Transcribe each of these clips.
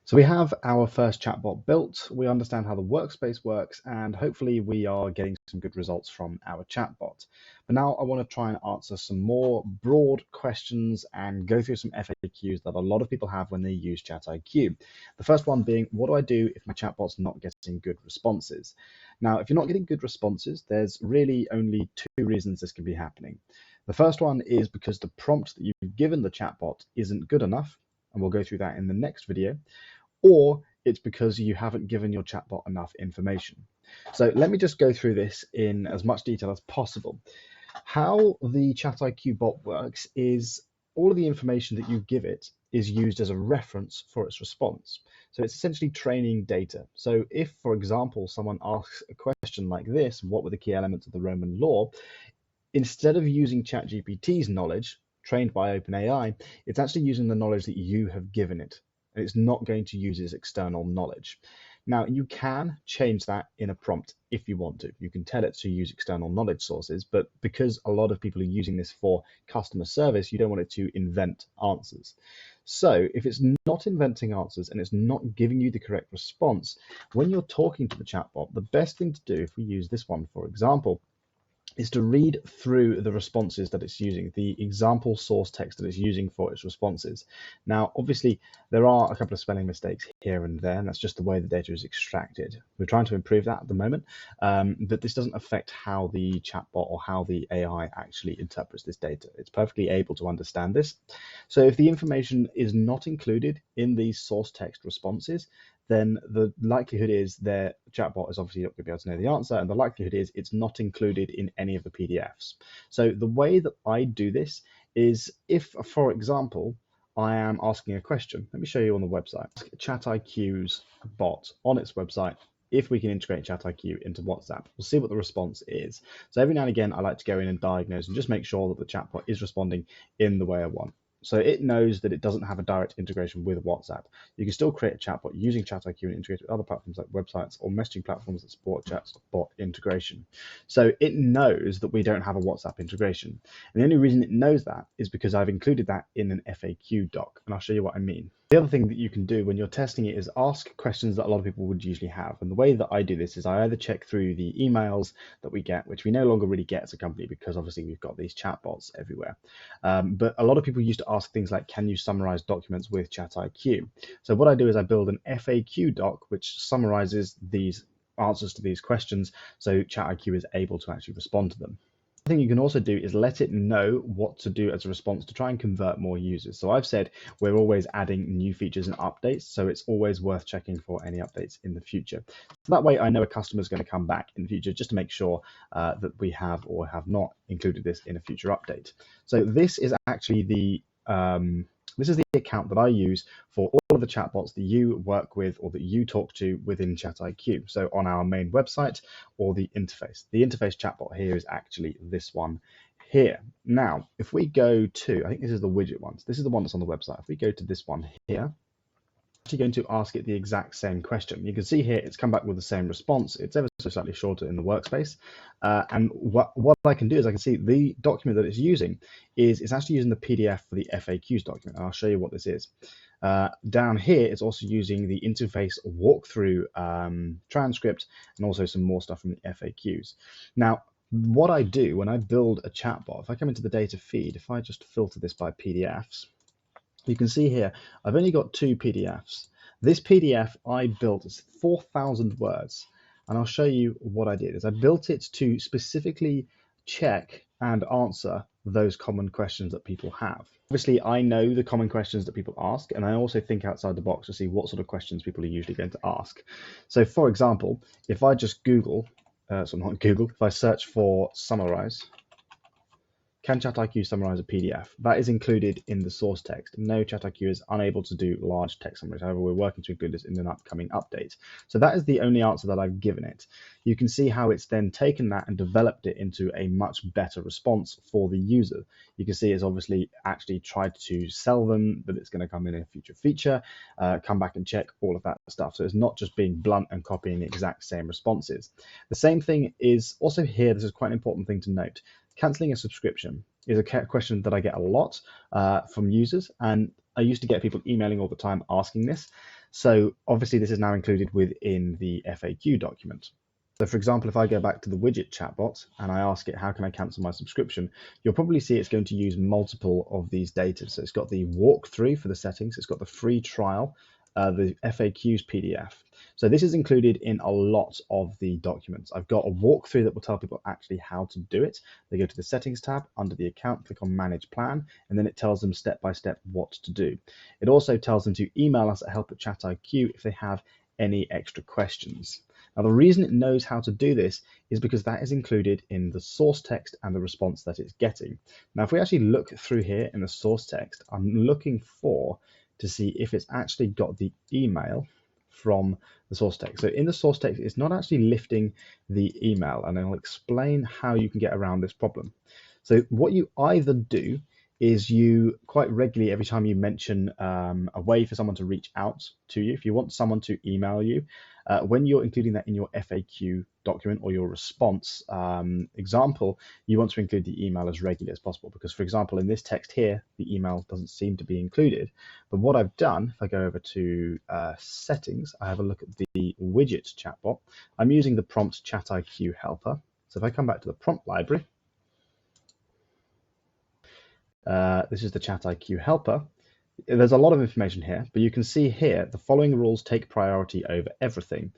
So we have our first chatbot built, we understand how the workspace works, and hopefully we are getting some good results from our chatbot. But now I want to try and answer some more broad questions and go through some FAQs that a lot of people have when they use ChatIQ. The first one being, what do I do if my chatbot's not getting good responses? Now, if you're not getting good responses, there's really only two reasons this can be happening. The first one is because the prompt that you've given the chatbot isn't good enough, and we'll go through that in the next video, or it's because you haven't given your chatbot enough information. So let me just go through this in as much detail as possible. How the ChatIQ bot works is all of the information that you give it is used as a reference for its response. So it's essentially training data. So if, for example, someone asks a question like this, what were the key elements of the Roman law? Instead of using ChatGPT's knowledge, trained by OpenAI, it's actually using the knowledge that you have given it. And it's not going to use its external knowledge. Now, you can change that in a prompt if you want to. You can tell it to use external knowledge sources, but because a lot of people are using this for customer service, you don't want it to invent answers. So if it's not inventing answers and it's not giving you the correct response, when you're talking to the chatbot, the best thing to do, if we use this one, for example, is to read through the responses that it's using, the example source text that it's using for its responses. Now, obviously, there are a couple of spelling mistakes here and there, and that's just the way the data is extracted. We're trying to improve that at the moment, but this doesn't affect how the chatbot or how the AI actually interprets this data. It's perfectly able to understand this. So if the information is not included in these source text responses, then the likelihood is their chatbot is obviously not going to be able to know the answer, and the likelihood is it's not included in any of the PDFs. So the way that I do this is if, for example, I am asking a question. Let me show you on the website. ChatIQ's bot on its website, if we can integrate ChatIQ into WhatsApp. We'll see what the response is. So every now and again, I like to go in and diagnose and just make sure that the chatbot is responding in the way I want. So it knows that it doesn't have a direct integration with WhatsApp. You can still create a chatbot using ChatIQ and integrate with other platforms like websites or messaging platforms that support chatbot integration. So it knows that we don't have a WhatsApp integration. And the only reason it knows that is because I've included that in an FAQ doc, and I'll show you what I mean. The other thing that you can do when you're testing it is ask questions that a lot of people would usually have. And the way that I do this is I either check through the emails that we get, which we no longer really get as a company because obviously we've got these chatbots everywhere. But a lot of people used to ask things like, can you summarize documents with ChatIQ? So what I do is I build an FAQ doc which summarizes these answers to these questions so ChatIQ is able to actually respond to them. The thing you can also do is let it know what to do as a response to try and convert more users. So I've said we're always adding new features and updates, so it's always worth checking for any updates in the future. So that way I know a customer is going to come back in the future just to make sure that we have or have not included this in a future update. So this is actually the account that I use for all of the chatbots that you work with or that you talk to within ChatIQ. So on our main website or the interface. The interface chatbot here is actually this one here. Now, if we go to, I think this is the widget one. This is the one that's on the website. If we go to this one here, actually going to ask it the exact same question. You can see here it's come back with the same response. It's ever so slightly shorter in the workspace. And what I can do is I can see the document that it's using is it's actually using the PDF for the FAQs document. And I'll show you what this is. Down here, it's also using the interface walkthrough transcript and also some more stuff from the FAQs. Now, what I do when I build a chatbot, if I come into the data feed, if I just filter this by PDFs, you can see here, I've only got 2 PDFs. This PDF I built is 4,000 words. And I'll show you what I did is I built it to specifically check and answer those common questions that people have. Obviously, I know the common questions that people ask, and I also think outside the box to see what sort of questions people are usually going to ask. So for example, if I just if I search for summarize, can ChatIQ summarize a PDF? That is included in the source text. No, ChatIQ is unable to do large text summaries. However, we're working to include this in an upcoming update. So that is the only answer that I've given it. You can see how it's then taken that and developed it into a much better response for the user. You can see it's obviously actually tried to sell them that it's going to come in a future feature, come back and check all of that stuff. So it's not just being blunt and copying the exact same responses. The same thing is also here. This is quite an important thing to note. Cancelling a subscription is a question that I get a lot from users, and I used to get people emailing all the time asking this. So obviously this is now included within the FAQ document. So for example, if I go back to the widget chatbot and I ask it, how can I cancel my subscription? You'll probably see it's going to use multiple of these data. So it's got the walkthrough for the settings, it's got the free trial, the FAQs PDF. So this is included in a lot of the documents. I've got a walkthrough that will tell people actually how to do it. They go to the settings tab under the account, click on manage plan, and then it tells them step by step what to do. It also tells them to email us at help@ChatIQ if they have any extra questions. Now, the reason it knows how to do this is because that is included in the source text and the response that it's getting. Now, if we actually look through here in the source text, I'm looking to see if it's actually got the email from the source text. So in the source text, it's not actually lifting the email, and I'll explain how you can get around this problem. So what you either do is you quite regularly, every time you mention a way for someone to reach out to you, if you want someone to email you, when you're including that in your FAQ document or your response example, you want to include the email as regularly as possible, because for example, in this text here, the email doesn't seem to be included. But what I've done, if I go over to settings, I have a look at the widget chatbot. I'm using the prompt ChatIQ helper. So if I come back to the prompt library, this is the ChatIQ helper. There's a lot of information here, but you can see here the following rules take priority over everything.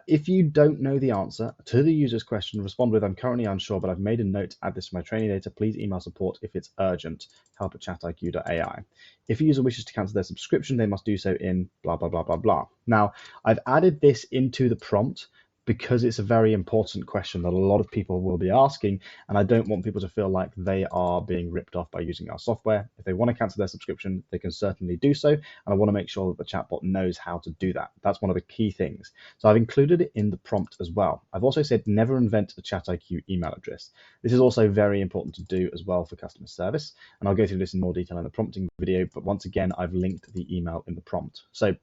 If you don't know the answer to the user's question, respond with, I'm currently unsure, but I've made a note to add this to my training data. Please email support if it's urgent, help@ChatIQ.ai. If a user wishes to cancel their subscription, they must do so in blah, blah, blah, blah, blah. Now, I've added this into the prompt because it's a very important question that a lot of people will be asking, and I don't want people to feel like they are being ripped off by using our software. If they want to cancel their subscription, they can certainly do so, and I want to make sure that the chatbot knows how to do that. That's one of the key things. So I've included it in the prompt as well. I've also said never invent a ChatIQ email address. This is also very important to do as well for customer service, and I'll go through this in more detail in the prompting video, but once again, I've linked the email in the prompt. So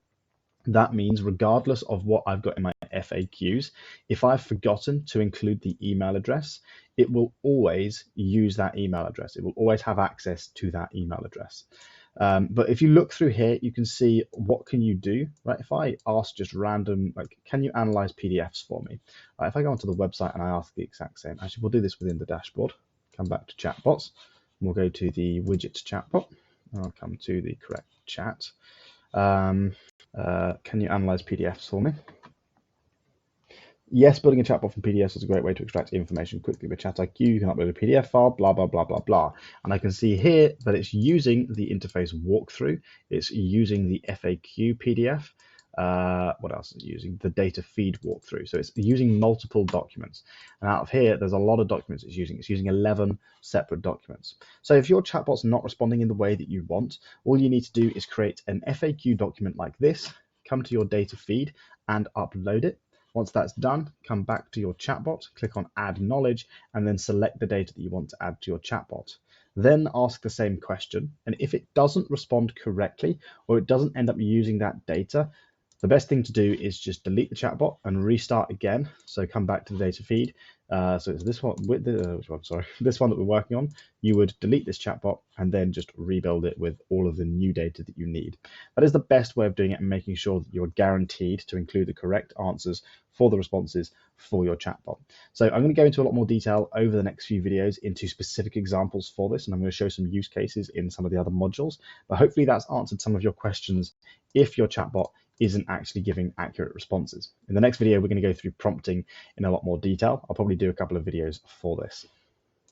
that means regardless of what I've got in my FAQs, if I've forgotten to include the email address, it will always use that email address. It will always have access to that email address. But if you look through here, you can see what can you do, right? If I ask just random, like, can you analyze PDFs for me? Right, if I go onto the website and I ask the exact same, actually, we'll do this within the dashboard. Come back to chatbots, and we'll go to the widget chatbot. I'll come to the correct chat. Can you analyze PDFs for me? Yes, building a chatbot from PDFs is a great way to extract information quickly. With ChatIQ, you can upload a PDF file, blah, blah, blah, blah, blah. And I can see here that it's using the interface walkthrough. It's using the FAQ PDF. What else is it using? The data feed walkthrough. So it's using multiple documents. And out of here, there's a lot of documents it's using. It's using 11 separate documents. So if your chatbot's not responding in the way that you want, all you need to do is create an FAQ document like this, come to your data feed and upload it. Once that's done, come back to your chatbot, click on add knowledge, and then select the data that you want to add to your chatbot. Then ask the same question. And if it doesn't respond correctly, or it doesn't end up using that data, the best thing to do is just delete the chatbot and restart again. So come back to the data feed. So it's this one, this one that we're working on. You would delete this chatbot and then just rebuild it with all of the new data that you need. That is the best way of doing it and making sure that you're guaranteed to include the correct answers for the responses for your chatbot. So I'm going to go into a lot more detail over the next few videos into specific examples for this, and I'm going to show some use cases in some of the other modules. But hopefully that's answered some of your questions if your chatbot isn't actually giving accurate responses. In the next video, we're going to go through prompting in a lot more detail. I'll probably do a couple of videos for this.